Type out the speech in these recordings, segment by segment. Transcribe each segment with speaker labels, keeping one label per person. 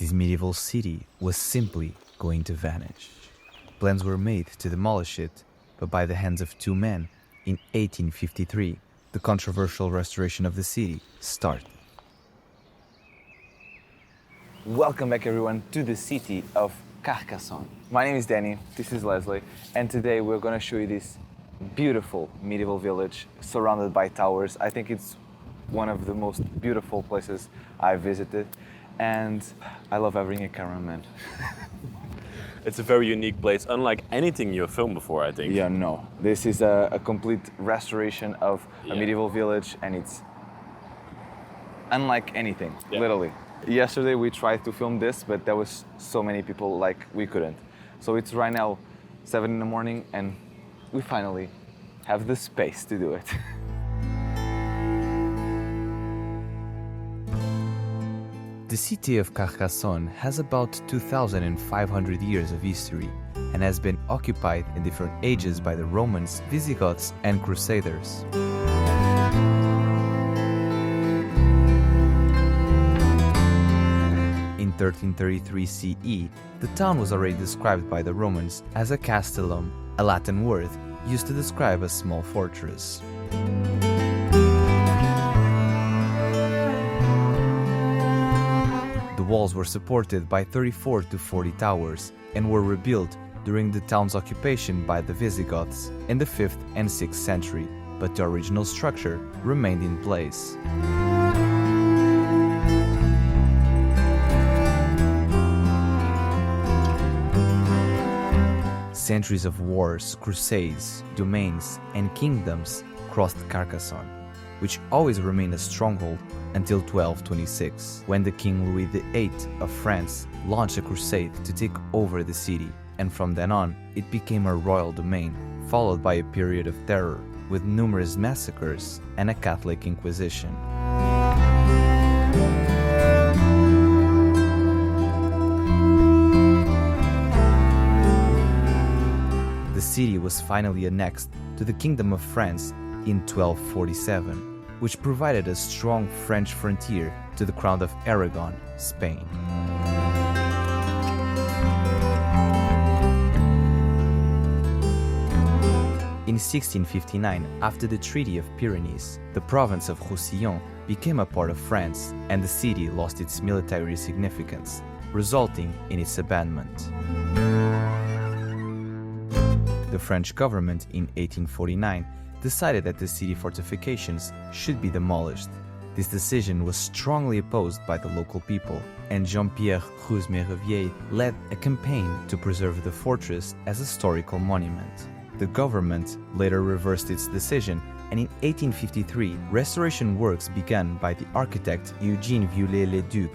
Speaker 1: this medieval city was simply going to vanish. Plans were made to demolish it, but by the hands of two men, in 1853, the controversial restoration of the city started.
Speaker 2: Welcome back everyone to the city of Carcassonne. My name is Danny, this is Leslie, and today we're going to show you this beautiful medieval village surrounded by towers. I think it's one of the most beautiful places I've visited, and I love having a cameraman.
Speaker 3: It's a very unique place, unlike anything you've filmed before, I think.
Speaker 2: Yeah, no. This is a complete restoration of a medieval village, and it's unlike anything, literally. Yesterday we tried to film this, but there was so many people, like we couldn't. So it's right now 7 in the morning, and we finally have the space to do it.
Speaker 1: The city of Carcassonne has about 2,500 years of history and has been occupied in different ages by the Romans, Visigoths, and Crusaders. In 1333 CE, the town was already described by the Romans as a castellum, a Latin word used to describe a small fortress. The walls were supported by 34 to 40 towers and were rebuilt during the town's occupation by the Visigoths in the 5th and 6th century, but the original structure remained in place. Centuries of wars, crusades, domains, and kingdoms crossed Carcassonne, which always remained a stronghold until 1226, when the King Louis VIII of France launched a crusade to take over the city, and from then on, it became a royal domain, followed by a period of terror, with numerous massacres and a Catholic Inquisition. The city was finally annexed to the Kingdom of France in 1247, which provided a strong French frontier to the Crown of Aragon, Spain. In 1659, after the Treaty of Pyrenees, the province of Roussillon became a part of France, and the city lost its military significance, resulting in its abandonment. The French government in 1849 decided that the city fortifications should be demolished. This decision was strongly opposed by the local people, and Jean-Pierre Rousse-Mérevier led a campaign to preserve the fortress as a historical monument. The government later reversed its decision, and in 1853, restoration works began by the architect Eugène Viollet-le-Duc.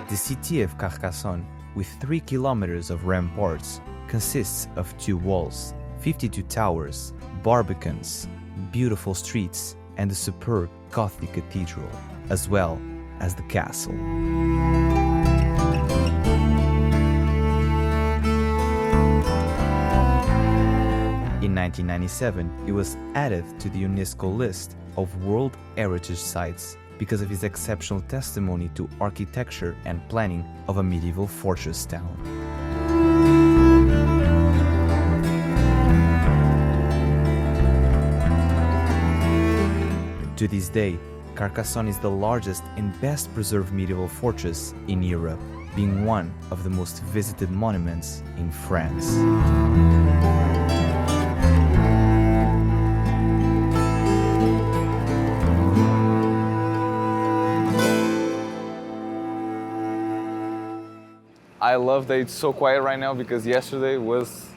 Speaker 1: The city of Carcassonne, with 3 kilometers of ramparts, consists of 2 walls, 52 towers, barbicans, beautiful streets, and a superb Gothic cathedral, as well as the castle. In 1997, it was added to the UNESCO list of World Heritage Sites because of its exceptional testimony to architecture and planning of a medieval fortress town. To this day, Carcassonne is the largest and best preserved medieval fortress in Europe, being one of the most visited monuments in France.
Speaker 2: I love that it's so quiet right now because yesterday was...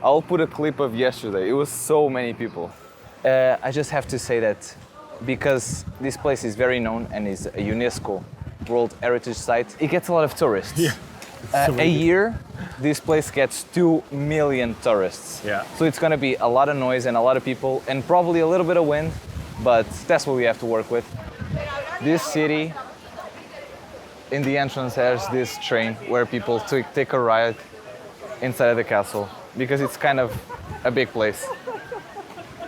Speaker 2: I'll put a clip of yesterday. It was so many people. I just have to say that because this place is very known and is a UNESCO World Heritage Site, it gets a lot of tourists.
Speaker 3: Yeah.
Speaker 2: A year, this place gets 2 million tourists.
Speaker 3: Yeah.
Speaker 2: So it's gonna be a lot of noise and a lot of people and probably a little bit of wind, but that's what we have to work with. This city, in the entrance has this train where people take a ride inside of the castle because it's kind of a big place.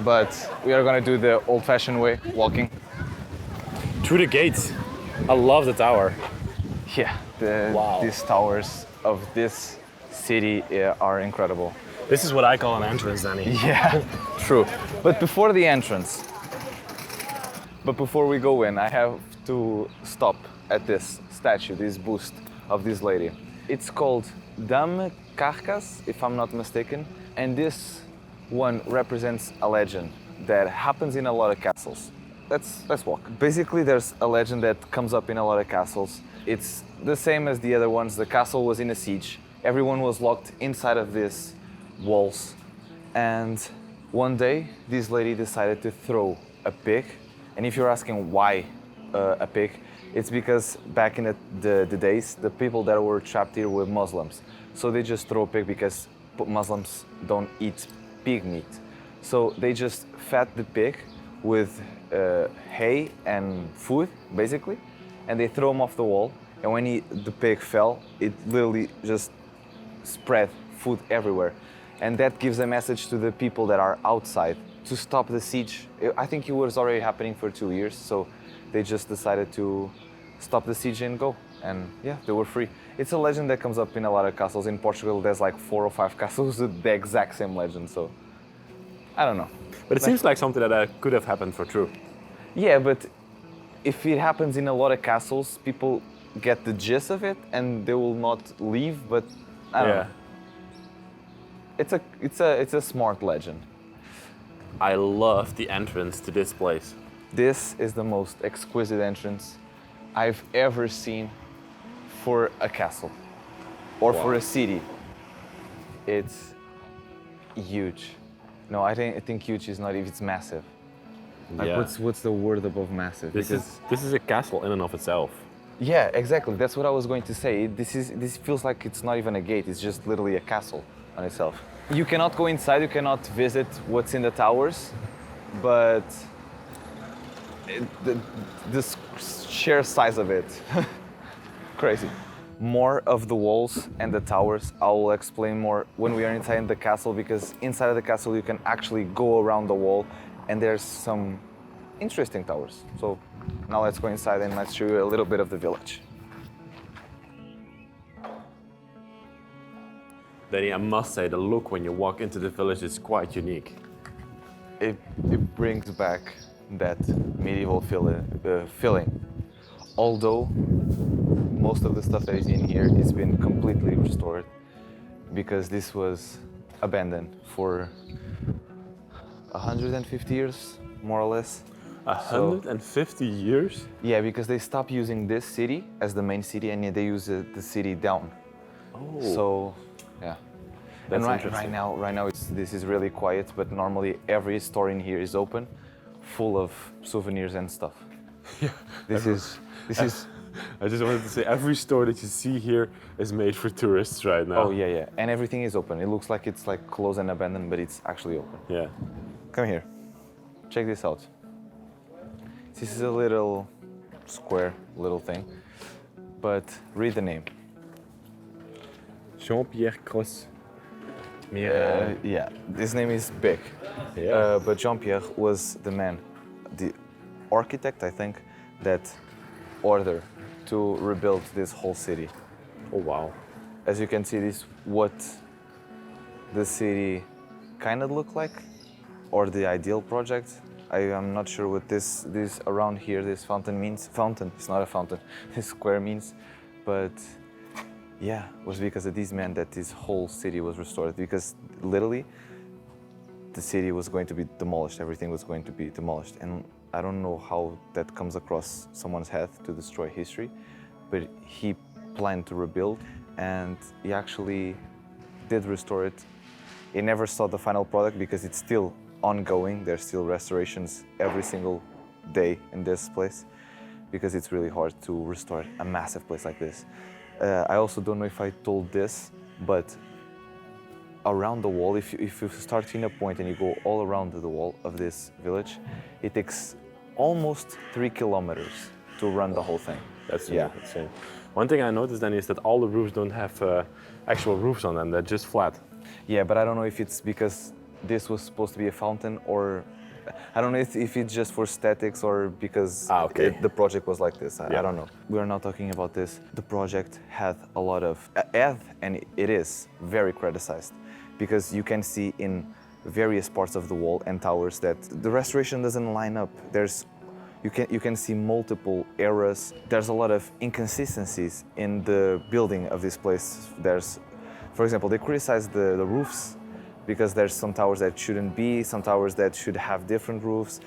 Speaker 2: but we are gonna do the old-fashioned way, walking.
Speaker 3: Through the gates. I love the tower.
Speaker 2: Yeah,
Speaker 3: Wow.
Speaker 2: these towers of this city are incredible.
Speaker 3: This is what I call an entrance, Danny.
Speaker 2: Yeah, true. But before the entrance, before we go in, I have to stop at this statue, this bust of this lady. It's called Dame Carcas, if I'm not mistaken, and this one represents a legend that happens in a lot of castles. Let's walk. Basically, there's a legend that comes up in a lot of castles. It's the same as the other ones. The castle was in a siege. Everyone was locked inside of these walls. And one day, this lady decided to throw a pig. And if you're asking why a pig, it's because back in the days, the people that were trapped here were Muslims. So they just throw a pig because Muslims don't eat pig meat. So they just fed the pig with hay and food, basically, and they throw him off the wall. And when the pig fell, it literally just spread food everywhere. And that gives a message to the people that are outside to stop the siege. I think it was already happening for 2 years, so they just decided to stop the siege and go. And yeah, they were free. It's a legend that comes up in a lot of castles. In Portugal, there's like 4 or 5 castles with the exact same legend, so I don't know.
Speaker 3: But it seems like something that could have happened for true.
Speaker 2: Yeah, but if it happens in a lot of castles, people get the gist of it and they will not leave, but I don't know. It's a smart legend.
Speaker 3: I love the entrance to this place.
Speaker 2: This is the most exquisite entrance I've ever seen for a castle or for a city. It's huge. No, I think huge is not if it's massive. Like
Speaker 3: Yeah.
Speaker 2: what's the word above massive?
Speaker 3: This is a castle in and of itself.
Speaker 2: Yeah, exactly. That's what I was going to say. This feels like it's not even a gate. It's just literally a castle on itself. You cannot go inside. You cannot visit what's in the towers, but the sheer size of it, crazy. More of the walls and the towers, I will explain more when we are inside the castle, because inside of the castle you can actually go around the wall and there's some interesting towers. So now let's go inside and let's show you a little bit of the village.
Speaker 3: Danny, I must say, the look when you walk into the village is quite unique.
Speaker 2: It brings back that medieval feeling. Although most of the stuff that is in here has been completely restored, because this was abandoned for 150 years, more or less.
Speaker 3: 150 years?
Speaker 2: Yeah, because they stopped using this city as the main city and they use the city down.
Speaker 3: Oh.
Speaker 2: So, yeah.
Speaker 3: That's
Speaker 2: and
Speaker 3: interesting.
Speaker 2: right now this is really quiet, but normally every store in here is open, full of souvenirs and stuff.
Speaker 3: Yeah.
Speaker 2: This is
Speaker 3: I just wanted to say, every store that you see here is made for tourists right now.
Speaker 2: Oh yeah, and everything is open. It looks like it's like closed and abandoned, but it's actually open.
Speaker 3: Yeah.
Speaker 2: Come here. Check this out. This is a little square, little thing, but read the name.
Speaker 3: Jean-Pierre Cross.
Speaker 2: Yeah, his name is big.
Speaker 3: Yeah.
Speaker 2: But Jean-Pierre was the man, the architect, I think, that ordered to rebuild this whole city.
Speaker 3: Oh wow.
Speaker 2: As you can see, this is what the city kind of looked like, or the ideal project. I am not sure what this around here, this fountain means. Fountain, it's not a fountain, this square means, but yeah, it was because of these men that this whole city was restored, because literally the city was going to be demolished, everything was going to be demolished. And I don't know how that comes across someone's head to destroy history, but he planned to rebuild and he actually did restore it. He never saw the final product because it's still ongoing. There's still restorations every single day in this place because it's really hard to restore a massive place like this. I also don't know if I told this, but around the wall, if you start in a point and you go all around the wall of this village, it takes almost 3 kilometers to run the whole thing.
Speaker 3: That's
Speaker 2: Yeah.
Speaker 3: insane. One thing I noticed then is that all the roofs don't have actual roofs on them, they're just flat.
Speaker 2: Yeah, but I don't know if it's because this was supposed to be a fountain or I don't know if it's just for aesthetics or because
Speaker 3: Okay.
Speaker 2: the project was like this. I
Speaker 3: Yeah.
Speaker 2: don't know. We are not talking about this. The project had a lot of and it is very criticized because you can see in various parts of the wall and towers that the restoration doesn't line up. You can see multiple errors. There's a lot of inconsistencies in the building of this place. For example, they criticize the roofs because there's some towers that shouldn't be, some towers that should have different roofs.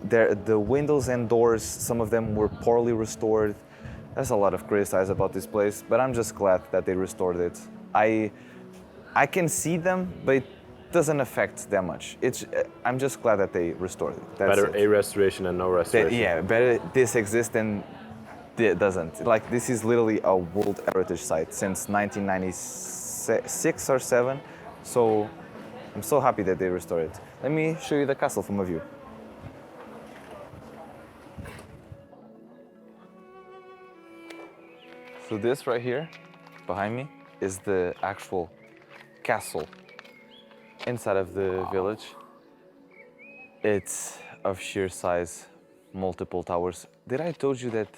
Speaker 2: The windows and doors, some of them were poorly restored. There's a lot of criticize about this place, but I'm just glad that they restored it. I can see them, but it doesn't affect that much. I'm just glad that they restored it. That's
Speaker 3: Better
Speaker 2: it.
Speaker 3: a restoration than no restoration.
Speaker 2: Yeah, better this exists than it doesn't. Like, this is literally a World Heritage Site since 1996 or 7. So I'm so happy that they restored it. Let me show you the castle from a view. So this right here, behind me, is the actual castle inside of the village. It's of sheer size, multiple towers. Did I told you that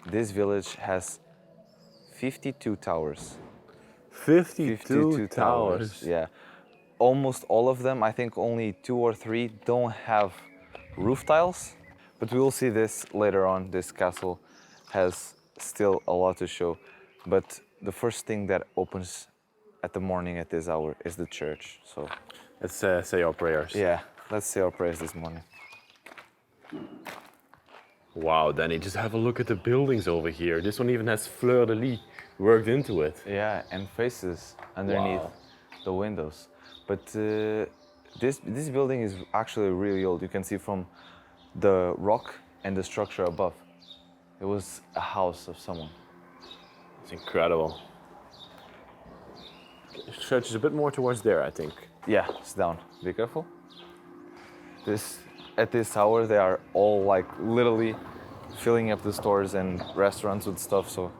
Speaker 2: this village has 52 towers?
Speaker 3: 52 towers.
Speaker 2: Yeah. Almost all of them, I think only 2 or 3 don't have roof tiles, but we will see this later on. This castle has still a lot to show, but the first thing that opens at the morning at this hour is the church. So
Speaker 3: Let's say our prayers.
Speaker 2: yeah, let's say our prayers this morning.
Speaker 3: Wow, Danny, just have a look at the buildings over here. This one even has fleur-de-lis worked into it.
Speaker 2: Yeah, and faces underneath
Speaker 3: Wow.
Speaker 2: the windows. But this building is actually really old. You can see from the rock and the structure above. It was a house of someone.
Speaker 3: It's incredible. Church is a bit more towards there, I think.
Speaker 2: Yeah, it's down. Be careful. At this tower, they are all like literally filling up the stores and restaurants with stuff. So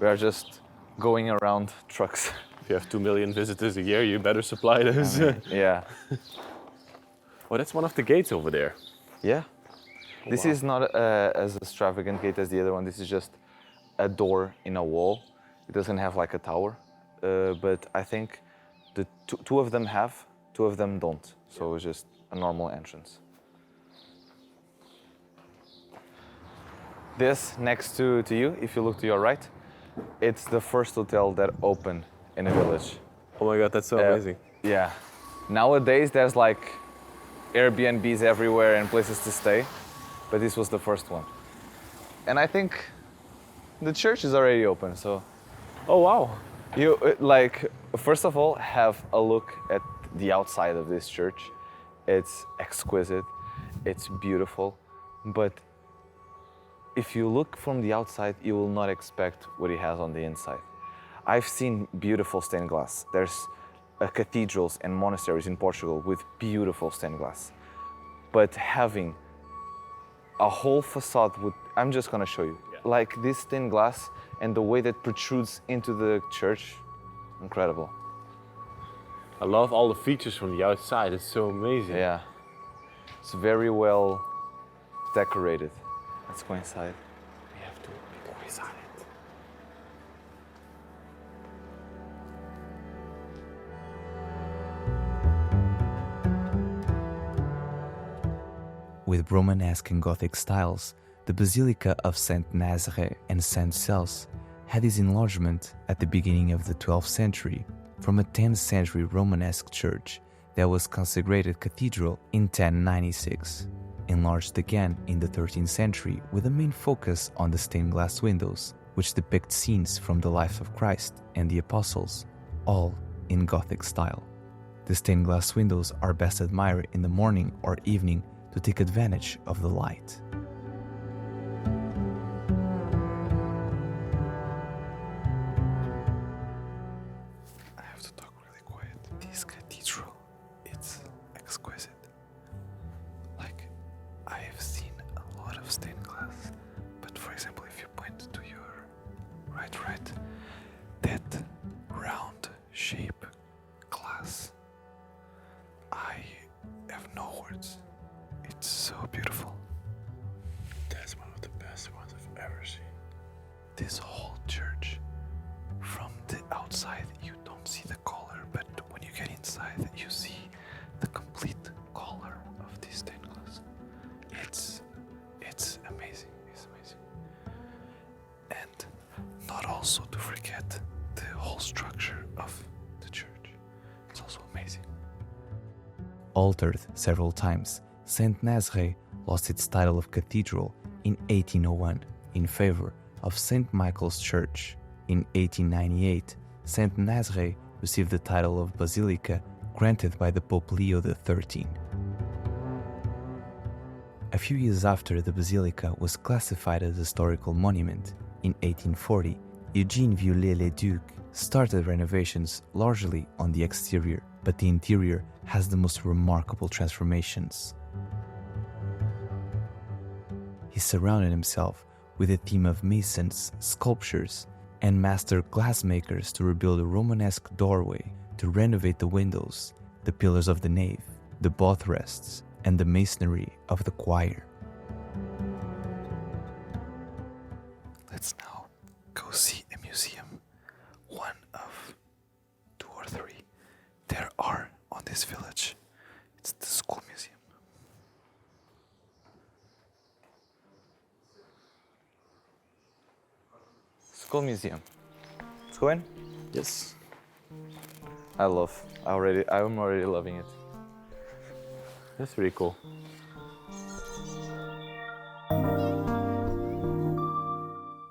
Speaker 2: we are just going around trucks.
Speaker 3: If you have 2 million visitors a year, you better supply those.
Speaker 2: Yeah.
Speaker 3: Oh, that's one of the gates over there.
Speaker 2: Yeah. This
Speaker 3: wow.
Speaker 2: is not as extravagant gate as the other one. This is just a door in a wall. It doesn't have like a tower. But I think the two of them have, 2 of them don't. So it's just a normal entrance. This next to you, if you look to your right, it's the first hotel that opened in a village.
Speaker 3: Oh my god, that's so amazing.
Speaker 2: Yeah. Nowadays there's like Airbnbs everywhere and places to stay, but this was the first one. And I think the church is already open, so
Speaker 3: Oh wow.
Speaker 2: you first of all have a look at the outside of this church. It's exquisite, it's beautiful, but if you look from the outside, you will not expect what it has on the inside. I've seen beautiful stained glass. There's cathedrals and monasteries in Portugal with beautiful stained glass. But having a whole facade with, I'm just gonna show you, like this stained glass and the way that protrudes into the church, incredible.
Speaker 3: I love all the features from the outside. It's so amazing.
Speaker 2: Yeah, it's very well decorated. Let's go inside.
Speaker 3: We have to go inside it.
Speaker 1: With Romanesque and Gothic styles, the Basilica of Saint Nazaire and Saint Cels had its enlargement at the beginning of the 12th century from a 10th century Romanesque church that was consecrated cathedral in 1096, enlarged again in the 13th century with a main focus on the stained glass windows, which depict scenes from the life of Christ and the apostles, all in Gothic style. The stained glass windows are best admired in the morning or evening to take advantage of the light.
Speaker 2: I have to talk really quiet. This cathedral, it's exquisite. Like, I have seen a lot of stained glass, but for example, if you point to your right, that round shape glass, I have no words.
Speaker 3: ever seen.
Speaker 2: This whole church, from the outside, you don't see the color, but when you get inside, you see the complete color of this stained glass. It's amazing. It's amazing. And not also to forget the whole structure of the church. It's also amazing. Altered several times, Saint Nazare lost its title of cathedral in 1801 in favor of St. Michael's Church. In 1898, St. Nazare received the title of Basilica granted by the Pope Leo XIII. A few years after the basilica was classified as a historical monument, in 1840, Eugene Viollet-le-Duc started renovations largely on the exterior, but the interior has the most remarkable transformations. He surrounded himself with a team of masons, sculptors, and master glassmakers to rebuild a Romanesque doorway, to renovate the windows, the pillars of the nave, the both rests, and the masonry of the choir. Let's now go see a museum, one of 2 or 3 there are on this village. It's the school museum. School museum. Let's go in.
Speaker 3: Yes.
Speaker 2: I'm already loving it.
Speaker 3: That's pretty cool.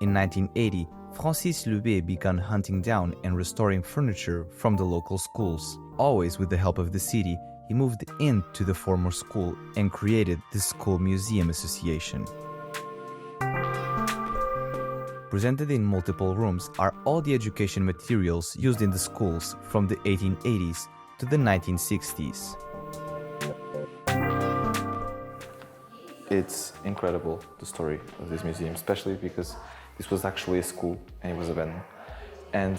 Speaker 1: In 1980, Francis Lubé began hunting down and restoring furniture from the local schools. Always with the help of the city, he moved into the former school and created the School Museum Association. Presented in multiple rooms are all the education materials used in the schools from the 1880s to the 1960s. It's incredible, the story of this museum, especially because this was actually a school and it was abandoned. And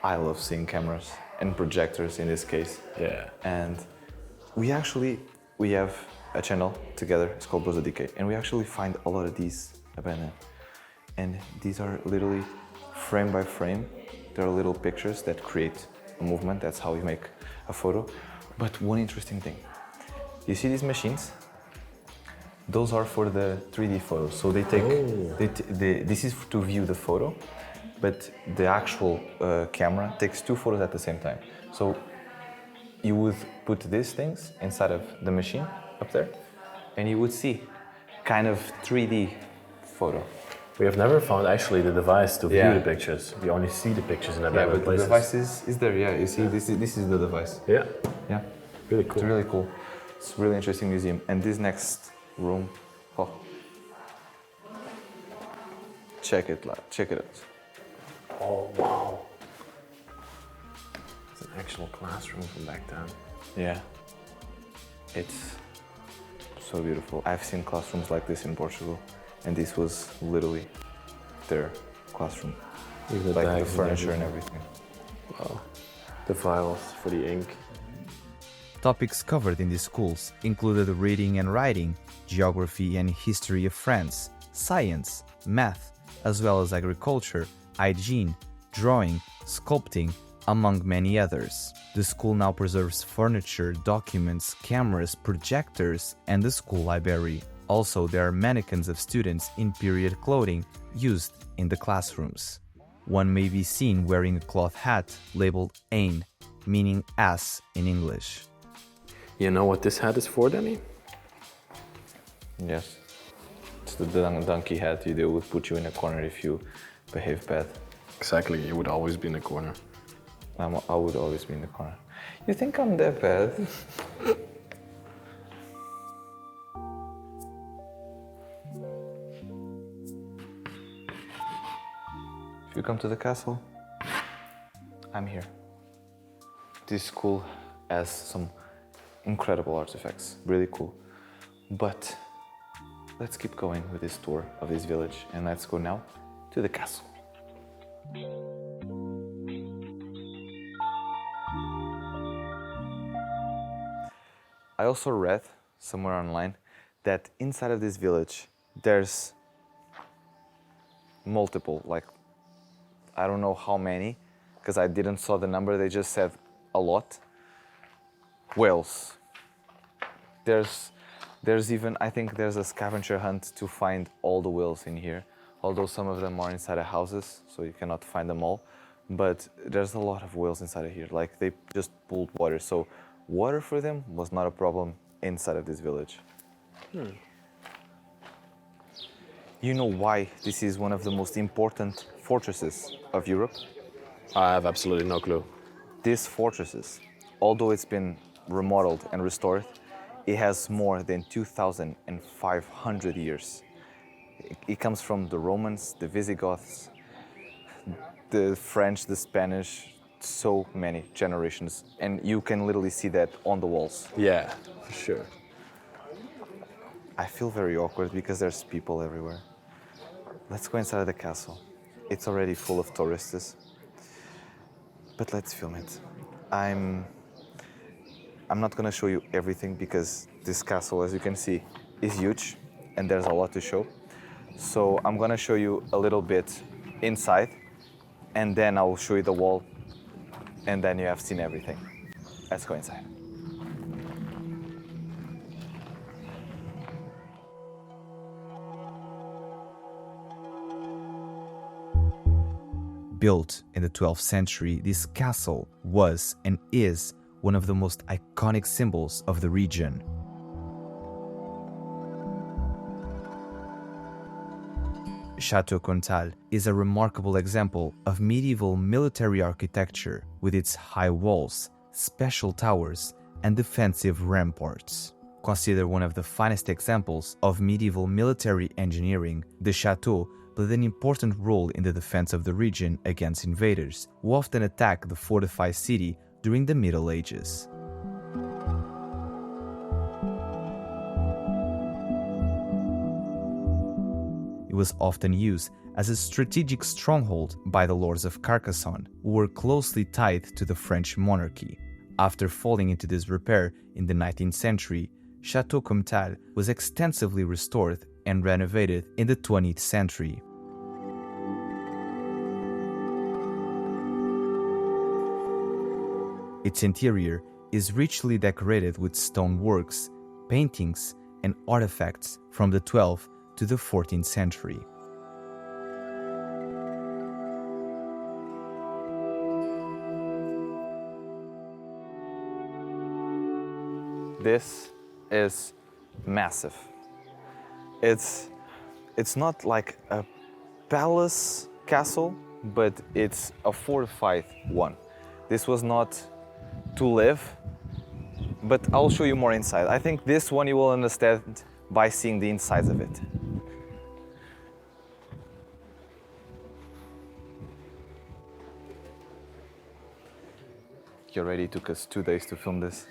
Speaker 1: I love seeing cameras and projectors in this case.
Speaker 3: Yeah.
Speaker 2: And we have a channel together, it's called Bros Decay, and we actually find a lot of these abandoned. And these are literally frame by frame. There are little pictures that create a movement, that's how we make a photo. But one interesting thing, you see these machines? Those are for the 3D photos. So they take, this is to view the photo, but the actual camera takes 2 photos at the same time. So you would put these things inside of the machine up there, and you would see kind of 3D photo.
Speaker 3: We have never found actually the device to view the pictures. We only see the pictures in abandoned places.
Speaker 2: The device is there, yeah. You see, this is the device.
Speaker 3: Yeah.
Speaker 2: Yeah.
Speaker 3: Really cool.
Speaker 2: It's really cool. It's a really interesting museum. And this next room, check it out.
Speaker 3: Oh, wow. It's an actual classroom from back then.
Speaker 2: Yeah. It's so beautiful. I've seen classrooms like this in Portugal, and this was literally their classroom.
Speaker 3: Even
Speaker 2: like the
Speaker 3: bags
Speaker 2: furniture and everything.
Speaker 3: Wow. The vials for the ink.
Speaker 1: Topics covered in these schools included reading and writing, geography and history of France, science, math, as well as agriculture, hygiene, drawing, sculpting, among many others. The school now preserves furniture, documents, cameras, projectors, and the school library. Also, there are mannequins of students in period clothing used in the classrooms. One may be seen wearing a cloth hat labeled Ain, meaning ass in English.
Speaker 3: You know what this hat is for, Danny?
Speaker 2: Yes. It's the donkey hat. They would put you in a corner if you behave bad.
Speaker 3: Exactly, you would always be in the corner.
Speaker 2: I would always be in the corner. You think I'm that bad? If you come to the castle, I'm here. This school has some incredible artifacts, really cool. But let's keep going with this tour of this village, and let's go now to the castle. I also read somewhere online that inside of this village there's multiple, like I don't know how many, because I didn't saw the number. They just said a lot. Whales. There's even, I think there's a scavenger hunt to find all the whales in here, although some of them are inside of houses, so you cannot find them all. But there's a lot of whales inside of here. Like they just pulled water, so water for them was not a problem inside of this village. You know why this is one of the most important fortresses of Europe?
Speaker 3: I have absolutely no clue.
Speaker 2: These fortresses, although it's been remodeled and restored, it has more than 2,500 years. It comes from the Romans, the Visigoths, the French, the Spanish, so many generations. And you can literally see that on the walls.
Speaker 3: Yeah, for sure.
Speaker 2: I feel very awkward because there's people everywhere. Let's go inside the castle. It's already full of tourists. But let's film it. I'm not gonna show you everything because this castle, as you can see, is huge and there's a lot to show. So I'm gonna show you a little bit inside and then I will show you the wall and then you have seen everything. Let's go inside.
Speaker 1: Built in the 12th century, this castle was and is one of the most iconic symbols of the region. Chateau Comtal is a remarkable example of medieval military architecture with its high walls, special towers, and defensive ramparts. Considered one of the finest examples of medieval military engineering, the chateau played an important role in the defense of the region against invaders, who often attacked the fortified city during the Middle Ages. It was often used as a strategic stronghold by the lords of Carcassonne, who were closely tied to the French monarchy. After falling into disrepair in the 19th century, Chateau Comtal was extensively restored and renovated in the 20th century. Its interior is richly decorated with stone works, paintings, and artifacts from the 12th to the 14th century.
Speaker 2: This is massive. It's not like a palace castle, but it's a fortified one. This was not to live, but I'll show you more inside. I think this one you will understand by seeing the insides of it. You already took us 2 days to film this.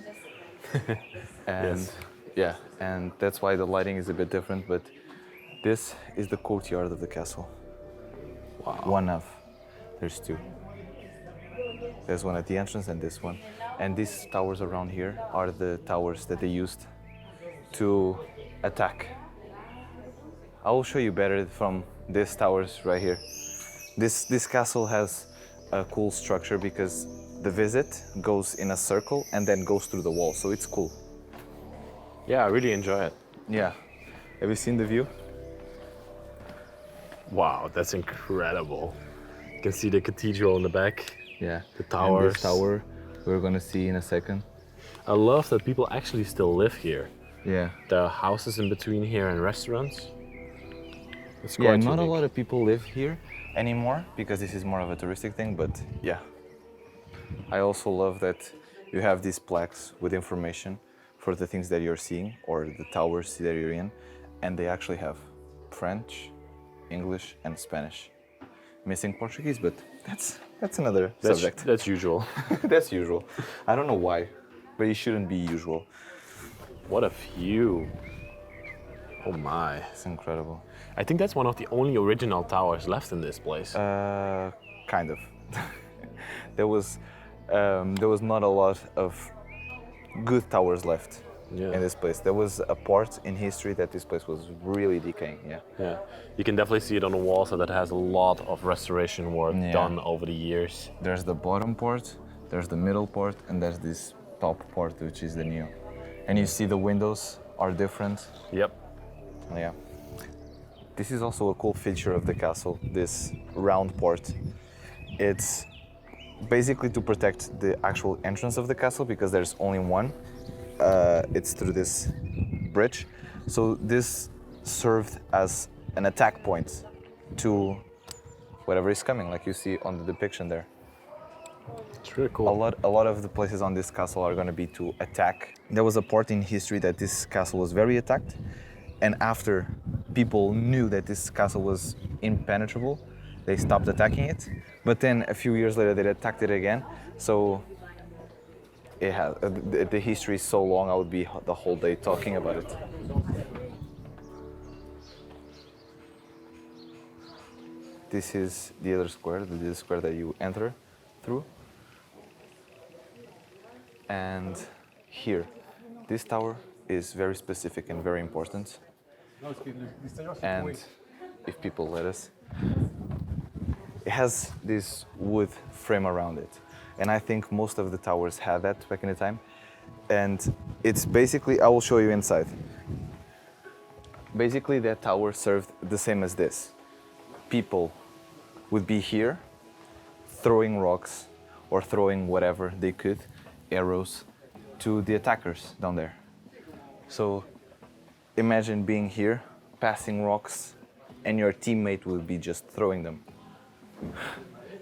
Speaker 2: And
Speaker 3: Yes.
Speaker 2: yeah, and that's why the lighting is a bit different, but this is the courtyard of the castle.
Speaker 3: Wow.
Speaker 2: One of, there's two. There's one at the entrance and this one. And these towers around here are the towers that they used to attack. I will show you better from these towers right here. This castle has a cool structure because the visit goes in a circle and then goes through the wall, so it's cool.
Speaker 3: Yeah, I really enjoy it.
Speaker 2: Yeah. Have you seen the view?
Speaker 3: Wow, that's incredible. You can see the cathedral in the back.
Speaker 2: Yeah.
Speaker 3: The
Speaker 2: And
Speaker 3: towers.
Speaker 2: this tower we're gonna see in a second.
Speaker 3: I love that people actually still live here.
Speaker 2: Yeah.
Speaker 3: There are houses in between here and restaurants. It's quite
Speaker 2: Yeah, not a
Speaker 3: unique.
Speaker 2: lot of people live here anymore because this is more of a touristic thing, but yeah. I also love that you have these plaques with information for the things that you're seeing or the towers that you're in, and they actually have French, English, and Spanish. Missing Portuguese, but that's another subject.
Speaker 3: That's usual.
Speaker 2: That's usual. I don't know why, but it shouldn't be usual.
Speaker 3: What a view. Oh my.
Speaker 2: It's incredible.
Speaker 3: I think that's one of the only original towers left in this place.
Speaker 2: Kind of. there was not a lot of good towers left
Speaker 3: Yeah.
Speaker 2: in this place. There was a part in history that this place was really decaying. Yeah.
Speaker 3: Yeah, you can definitely see it on the walls that it has a lot of restoration work
Speaker 2: Yeah.
Speaker 3: done over the years.
Speaker 2: There's the bottom part, there's the middle part, and there's this top part, which is the new. And you see the windows are different.
Speaker 3: Yep.
Speaker 2: Yeah. This is also a cool feature of the castle, this round part. It's basically to protect the actual entrance of the castle because there's only one. It's through this bridge. So this served as an attack point to whatever is coming, like you see on the depiction there.
Speaker 3: It's really cool.
Speaker 2: A lot of the places on this castle are going to be to attack. There was a part in history that this castle was very attacked, and after people knew that this castle was impenetrable, they stopped attacking it. But then a few years later, they attacked it again. So it has the history is so long. I would be the whole day talking about it. This is the other square, the square that you enter through. And here, this tower is very specific and very important. And if people let us, it has this wood frame around it. And I think most of the towers had that back in the time. And it's basically, I will show you inside. Basically, that tower served the same as this. People would be here throwing rocks or throwing whatever they could, arrows, to the attackers down there. So imagine being here, passing rocks, and your teammate will be just throwing them.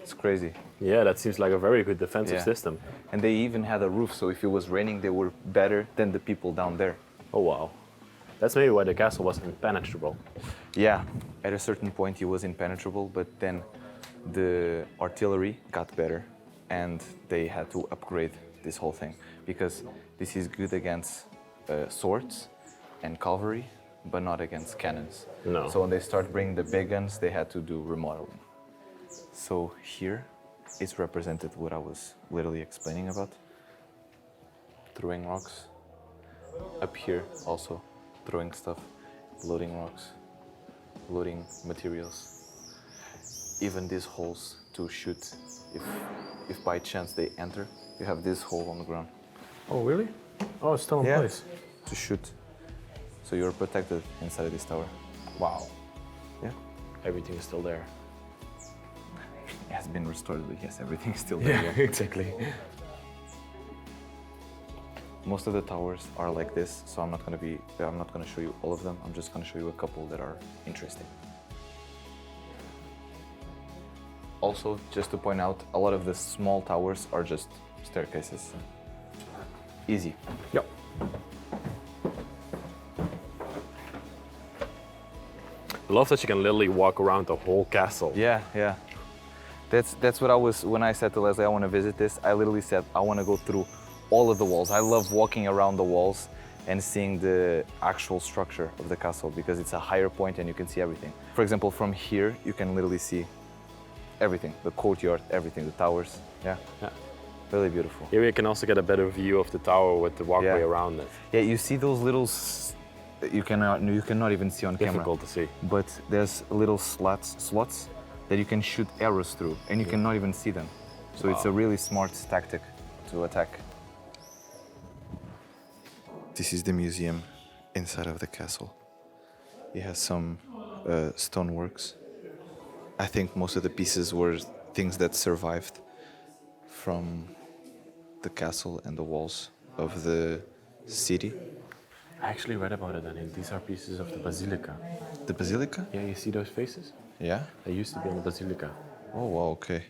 Speaker 2: It's crazy.
Speaker 3: Yeah, that seems like a very good defensive
Speaker 2: Yeah.
Speaker 3: system.
Speaker 2: And they even had a roof, so if it was raining, they were better than the people down there.
Speaker 3: Oh wow. That's maybe why the castle was impenetrable.
Speaker 2: Yeah, at a certain point it was impenetrable, but then the artillery got better and they had to upgrade this whole thing because this is good against swords and cavalry, but not against cannons.
Speaker 3: No.
Speaker 2: So when they start bringing the big guns, they had to do remodeling. So here it's represented what I was literally explaining about. Throwing rocks. Up here also throwing stuff, loading rocks, loading materials. Even these holes to shoot. If by chance they enter, you have this hole on the ground.
Speaker 3: Oh really? Oh, it's still in
Speaker 2: Yeah.
Speaker 3: place.
Speaker 2: To shoot. So you're protected inside this tower.
Speaker 3: Wow.
Speaker 2: Yeah.
Speaker 3: Everything is still there.
Speaker 2: It has been restored, but yes, everything is still there.
Speaker 3: exactly.
Speaker 2: Most of the towers are like this, so I'm not gonna show you all of them. I'm just gonna show you a couple that are interesting. Also, just to point out, a lot of the small towers are just staircases. Easy.
Speaker 3: Yep. I love that you can literally walk around the whole castle.
Speaker 2: Yeah, yeah. That's what I was, when I said to Leslie, I want to visit this, I literally said, I want to go through all of the walls. I love walking around the walls and seeing the actual structure of the castle because it's a higher point and you can see everything. For example, from here, you can literally see everything, the courtyard, everything, the towers. Yeah,
Speaker 3: Yeah.
Speaker 2: really beautiful.
Speaker 3: Here we can also get a better view of the tower with the walkway
Speaker 2: Yeah.
Speaker 3: around it.
Speaker 2: Yeah, you see those little, you cannot even see on camera.
Speaker 3: Difficult to see.
Speaker 2: But there's little slots that you can shoot arrows through and you cannot even see them. So it's a really smart tactic to attack. This is the museum inside of the castle. It has some stoneworks. I think most of the pieces were things that survived from the castle and the walls of the city.
Speaker 3: I actually read about it, and these are pieces of the basilica.
Speaker 2: The basilica?
Speaker 3: Yeah, you see those faces?
Speaker 2: Yeah?
Speaker 3: They used to be on the basilica.
Speaker 2: Oh, wow, okay.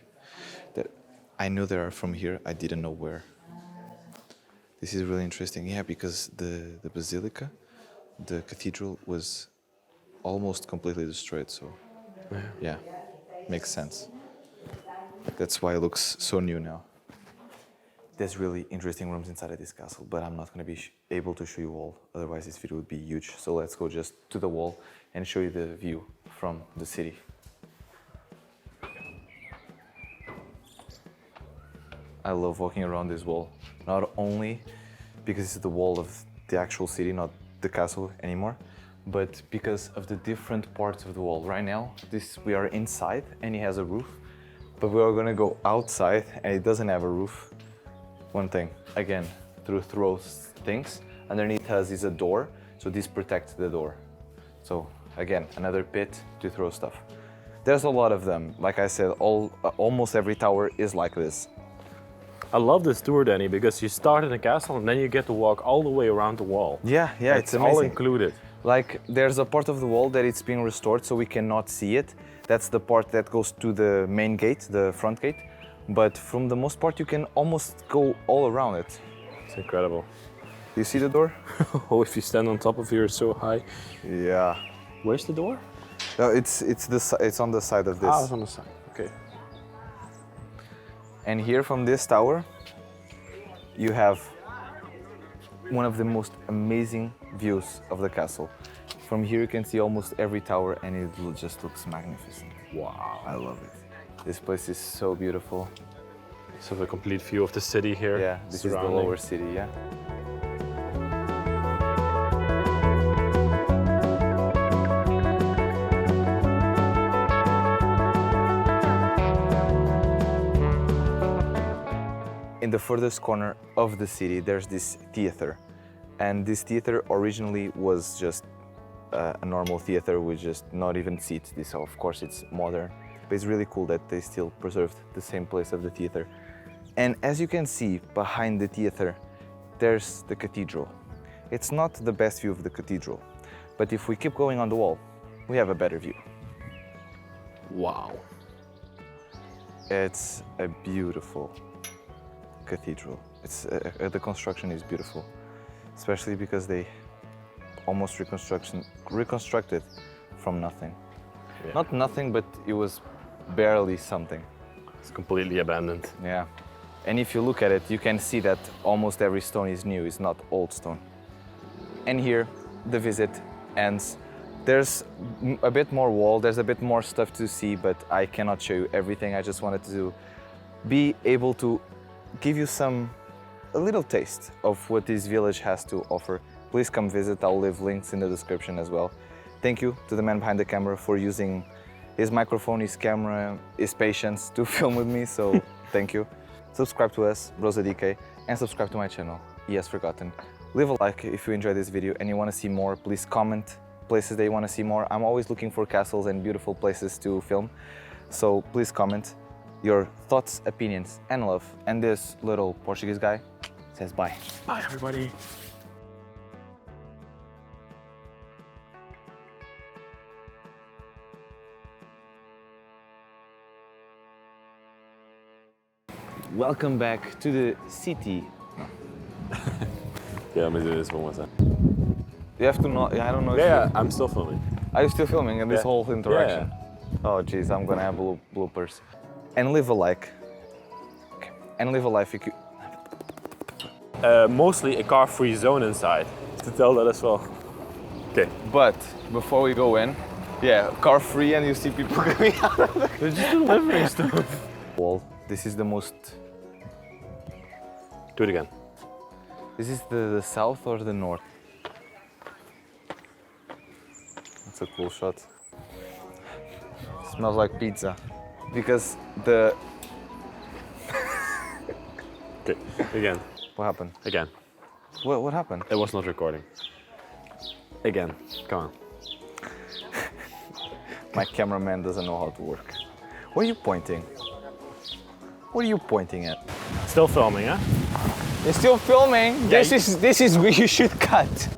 Speaker 2: I knew they are from here, I didn't know where. This is really interesting, yeah, because the basilica, the cathedral was almost completely destroyed, so yeah, makes sense. That's why it looks so new now. There's really interesting rooms inside of this castle, but I'm not going to be able to show you all, otherwise this video would be huge. So let's go just to the wall and show you the view from the city. I love walking around this wall, not only because it's the wall of the actual city, not the castle anymore, but because of the different parts of the wall. Right now, we are inside and it has a roof, but we are gonna go outside and it doesn't have a roof. One thing, again, throw things. Underneath us is a door, so this protects the door. So again, another pit to throw stuff. There's a lot of them. Like I said, almost every tower is like this.
Speaker 3: I love this tour, Danny, because you start in the castle and then you get to walk all the way around the wall.
Speaker 2: Yeah, it's
Speaker 3: all
Speaker 2: amazing.
Speaker 3: included.
Speaker 2: Like there's a part of the wall that it's being restored, so we cannot see it. That's the part that goes to the main gate, the front gate. But from the most part, you can almost go all around it.
Speaker 3: It's incredible.
Speaker 2: Do you see the door?
Speaker 3: Oh, if you stand on top of here so high.
Speaker 2: Yeah.
Speaker 3: Where's the door?
Speaker 2: No, it's on the side of this.
Speaker 3: Ah, it's on the side. Okay.
Speaker 2: And here from this tower, you have one of the most amazing views of the castle. From here you can see almost every tower and it just looks magnificent.
Speaker 3: Wow.
Speaker 2: I love it. This place is so beautiful.
Speaker 3: So the complete view of the city here.
Speaker 2: Yeah, this is the lower city, yeah. In the furthest corner of the city, there's this theater. And this theater originally was just a normal theater with just not even seats. This, of course, it's modern. But it's really cool that they still preserved the same place of the theater. And as you can see behind the theater, there's the cathedral. It's not the best view of the cathedral, but if we keep going on the wall, we have a better view.
Speaker 3: Wow.
Speaker 2: It's a beautiful cathedral. The construction is beautiful, especially because they almost reconstructed from nothing.
Speaker 3: Yeah.
Speaker 2: Not nothing, but it was barely something.
Speaker 3: It's completely abandoned.
Speaker 2: Yeah. And if you look at it, you can see that almost every stone is new, it's not old stone. And here, the visit ends. There's a bit more wall, there's a bit more stuff to see, but I cannot show you everything. I just wanted to be able to give you a little taste of what this village has to offer. Please come visit, I'll leave links in the description as well. Thank you to the man behind the camera for using his microphone, his camera, his patience to film with me, so thank you. Subscribe to us, Rosa DK, and subscribe to my channel, ES Forgotten. Leave a like if you enjoyed this video and you want to see more. Please comment places that you want to see more. I'm always looking for castles and beautiful places to film, so please comment your thoughts, opinions, and love. And this little Portuguese guy says bye.
Speaker 3: Bye, everybody.
Speaker 2: Welcome back to the city.
Speaker 3: Yeah, let me do this one more time.
Speaker 2: You have to know, I don't know if
Speaker 3: Yeah, I'm still filming.
Speaker 2: Are you still filming in this
Speaker 3: Yeah.
Speaker 2: whole interaction?
Speaker 3: Yeah.
Speaker 2: Oh geez, I'm gonna have bloopers. And leave a like. Okay. And leave a like if you
Speaker 3: Mostly a car-free zone inside. To tell that as well. Okay.
Speaker 2: But before we go in, yeah, car free and you see people coming out of the
Speaker 3: They're just delivering stuff.
Speaker 2: wall. This is the most,
Speaker 3: Do it again.
Speaker 2: this is the south or the north? That's a cool shot. Smells like pizza. Because the,
Speaker 3: Okay, again.
Speaker 2: what happened?
Speaker 3: Again.
Speaker 2: What happened?
Speaker 3: It was not recording. Again. Come on.
Speaker 2: My cameraman doesn't know how to work. What are you pointing? What are you pointing at?
Speaker 3: Still filming, huh?
Speaker 2: You're still filming.
Speaker 3: Yeah,
Speaker 2: This is where you should cut.